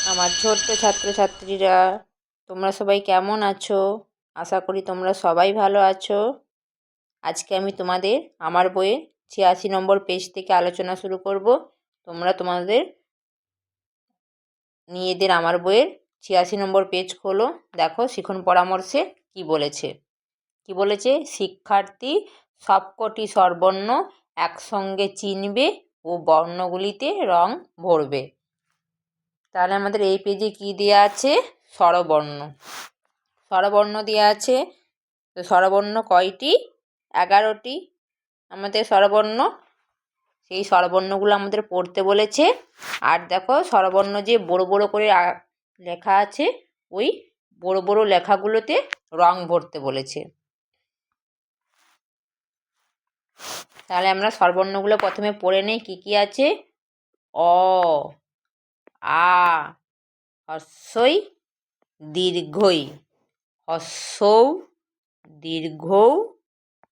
আমার ছোট্ট ছাত্রছাত্রীরা, তোমরা সবাই কেমন আছো? আশা করি তোমরা সবাই ভালো আছো। আজকে আমি তোমাদের আমার বইয়ের 86 নম্বর পেজ থেকে আলোচনা শুরু করব। তোমরা তোমাদের নিজেদের আমার বইয়ের 86 নম্বর পেজ খোলো, দেখো শিখন পরামর্শে কি বলেছে। শিক্ষার্থী সবকটি স্বরবর্ণ একসঙ্গে চিনবে ও বর্ণগুলিতে রং ভরবে। তাহলে আমাদের এই পেজে কি দেওয়া আছে? স্বরবর্ণ দেওয়া আছে। তো স্বরবর্ণ কয়টি? 11টি আমাদের স্বরবর্ণ। সেই স্বরবর্ণগুলো আমাদের পড়তে বলেছে। আর দেখো স্বরবর্ণ যে বড় বড় করে লেখা আছে, ওই বড় বড় লেখাগুলোতে রং ভরতে বলেছে। তাহলে আমরা স্বরবর্ণগুলো প্রথমে পড়ে নেই কি কি আছে। অ, আ, হস্যই দীর্ঘই, হস্যৌ দীর্ঘৌ,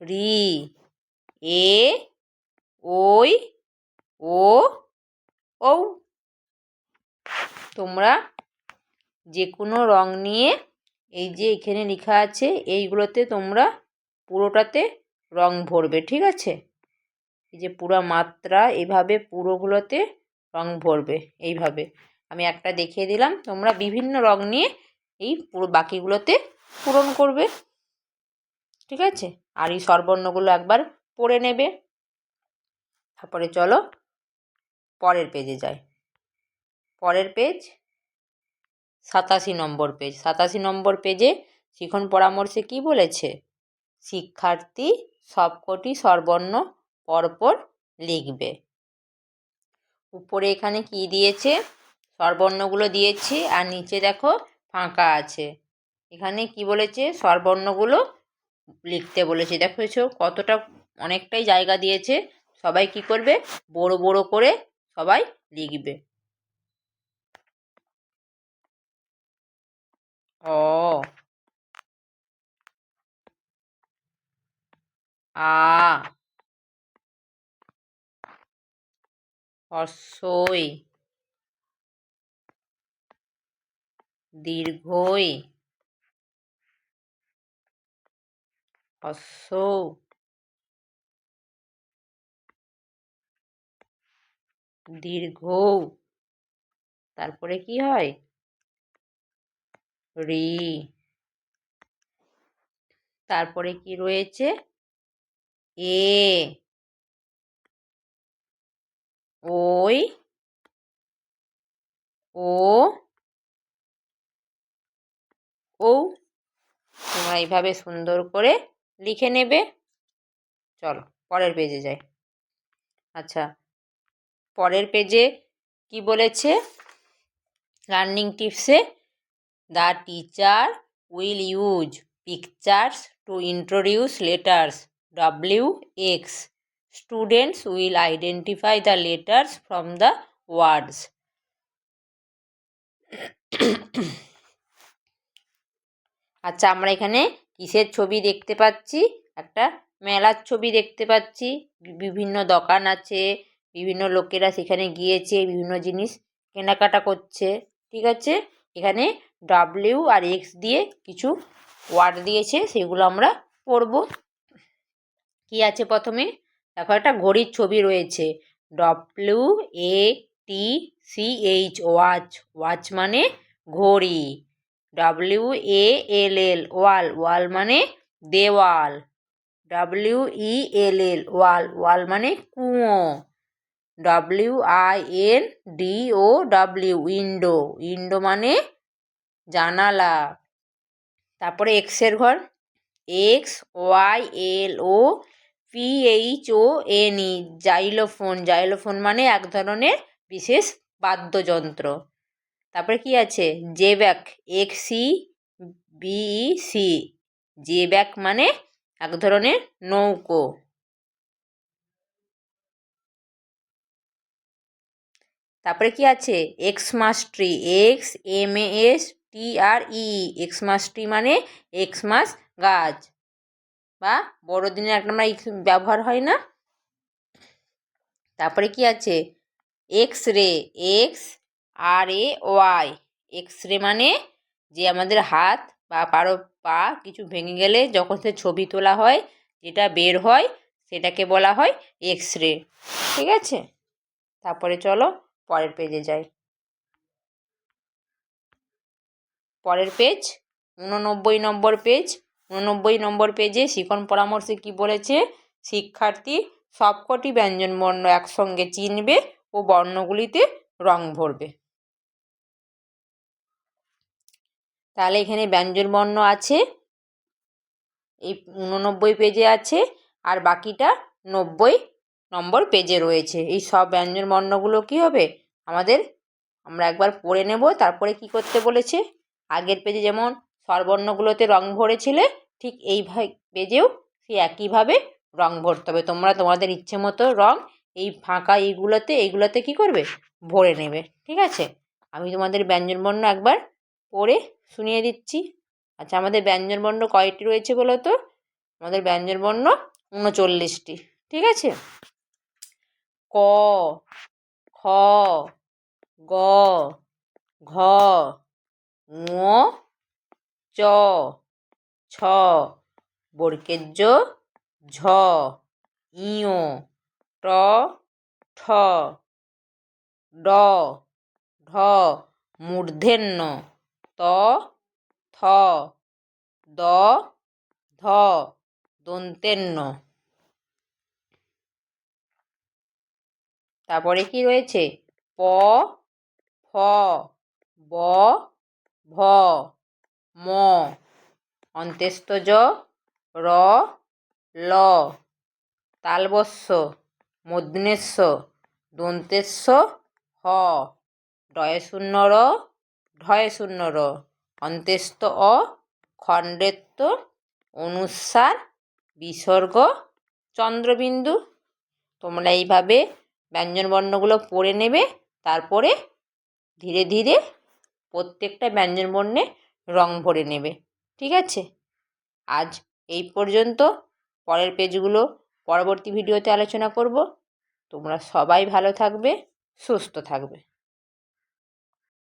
রি, এ, ওই, ও, ঔ। তোমরা যে কোনো রং নিয়ে এই যে এখানে লেখা আছে এইগুলোতে তোমরা পুরোটাতে রং ভরবে, ঠিক আছে? এই যে পুরো মাত্রা এইভাবে পুরোগুলোতে রং ভরবে এইভাবে। আমি একটা দেখিয়ে দিলাম, তোমরা বিভিন্ন রং নিয়ে এই পুরো বাকিগুলোতে পূরণ করবে, ঠিক আছে? আর এই স্বরবর্ণগুলো একবার পড়ে নেবে। তারপরে চলো পরের পেজে যাই। পরের পেজ 87 নম্বর পেজ। 87 নম্বর পেজে শিখন পরামর্শে কি বলেছে? শিক্ষার্থী সবকটি স্বরবর্ণ পরপর লিখবে। উপরে এখানে কি দিয়েছে? স্বরবর্ণগুলো দিয়েছে, আর নিচে দেখো ফাঁকা আছে। এখানে কি বলেছে? স্বরবর্ণগুলো লিখতে বলেছে। দেখো কতটা, অনেকটাই জায়গা দিয়েছে। সবাই কি করবে? বড় বড় করে সবাই লিখবে। অ, আ, হস্যই দীর্ঘই, হস্যৌ দীর্ঘৌ। তারপরে কি হয়? রি। তারপরে কি রয়েছে? এ, ওই, ও, ঔ। তোমরা এইভাবে সুন্দর করে লিখে নেবে। চলো পরের পেজে যাই। আচ্ছা, পরের পেজে কি বলেছে? লার্নিং টিপসে the teacher will use pictures to introduce letters WX. Students will identify the letters from the words. আচ্ছা, আমরা এখানে কিসের ছবি দেখতে পাচ্ছি? একটা মেলার ছবি দেখতে পাচ্ছি। বিভিন্ন দোকান আছে, বিভিন্ন লোকেরা সেখানে গিয়েছে, বিভিন্ন জিনিস কেনাকাটা করছে, ঠিক আছে? এখানে W আর X দিয়ে কিছু ওয়ার্ড দিয়েছে, সেগুলো আমরা পড়ব। কি আছে প্রথমে? দেখো একটা ঘড়ির ছবি রয়েছে। WATCH, watch. ওয়াচ মানে ঘড়ি। WALL, ওয়াল। ওয়াল মানে দেওয়াল। WELL, ওয়াল। ওয়াল মানে কুয়ো। WINDOW, window. উইন্ডো মানে জানালা। তারপরে এক্সের ঘর। XYLOPHONE, xylophone. জাইলোফোন মানে এক ধরনের বিশেষ বাদ্যযন্ত্র। তারপরে কি আছে? জেব্যাক, XEBEC, জেব্যাক মানে এক ধরনের নৌকো। তারপরে কি আছে? Xmas tree, XMASTRE, Xmas tree মানে এক্সমাস গাছ, বা বড়দিনে একটা আমরা ব্যবহার হয় না? তারপরে কি আছে? X ray, RAY। X ray মানে যে আমাদের হাত বা কারো পা কিছু ভেঙে গেলে যখন সে ছবি তোলা হয় যেটা বের হয় সেটাকে বলা হয় এক্স রে। ঠিক আছে, তারপরে চলো পরের পেজে যাই। পরের পেজ 89 নম্বর পেজ। 89 নম্বর পেজে শিখন পরামর্শে কি বলেছে? শিক্ষার্থী সবকটি ব্যঞ্জনবর্ণ একসঙ্গে চিনবে ও বর্ণগুলিতে রং ভরবে। তাহলে এখানে ব্যঞ্জনবর্ণ আছে, এই 89 পেজে আছে, আর বাকিটা 90 নম্বর পেজে রয়েছে। এই সব ব্যঞ্জনবর্ণগুলো কী হবে আমরা একবার পড়ে নেব, তারপরে কি করতে বলেছে। আগের পেজে যেমন স্বরবর্ণগুলোতে রং ভরেছিলে, ঠিক এই পেজেও সেই একইভাবে রং ভরতে হবে। তোমরা তোমাদের ইচ্ছে মতো রং এই ফাঁকা এইগুলোতে কী করবে? ভরে নেবে। ঠিক আছে, আমি তোমাদের ব্যঞ্জনবর্ণ একবার পড়ে শুনিয়ে দিচ্ছি। আচ্ছা, আমাদের ব্যঞ্জনবর্ণ কয়টি রয়েছে বলো তো? আমাদের ব্যঞ্জনবর্ণ 39টি। ঠিক আছে, ক, খ, গ, ঘ, ঙ, চ, ছ, বর্গের জ, ঝ, ইয়, ট, ঠ, ড, ঢ, মূর্ধন্য, ত, থ, দ, ধ, দন্তেন্য। তারপরে কি রয়েছে? প, ফ, ব, ভ, ম, অন্ত্যেস্থ জ, র, ল, তালবস্য, মূর্ধন্যস্য, দন্তেস্য হ, ডয়ে শূন্য র, ঢয়ে শূন্য র, অন্ত্যেস্থ অ, খণ্ডেত্ব, অনুস্বার, বিসর্গ, চন্দ্রবিন্দু। তোমরা এইভাবে ব্যঞ্জনবর্ণগুলো পড়ে নেবে, তারপরে ধীরে ধীরে প্রত্যেকটা ব্যঞ্জনবর্ণে রং ভরে নেবে। ঠিক আছে, আজ এই পর্যন্ত। পরের পেজগুলো পরবর্তী ভিডিওতে আলোচনা করব। তোমরা সবাই ভালো থাকবে, সুস্থ থাকবে।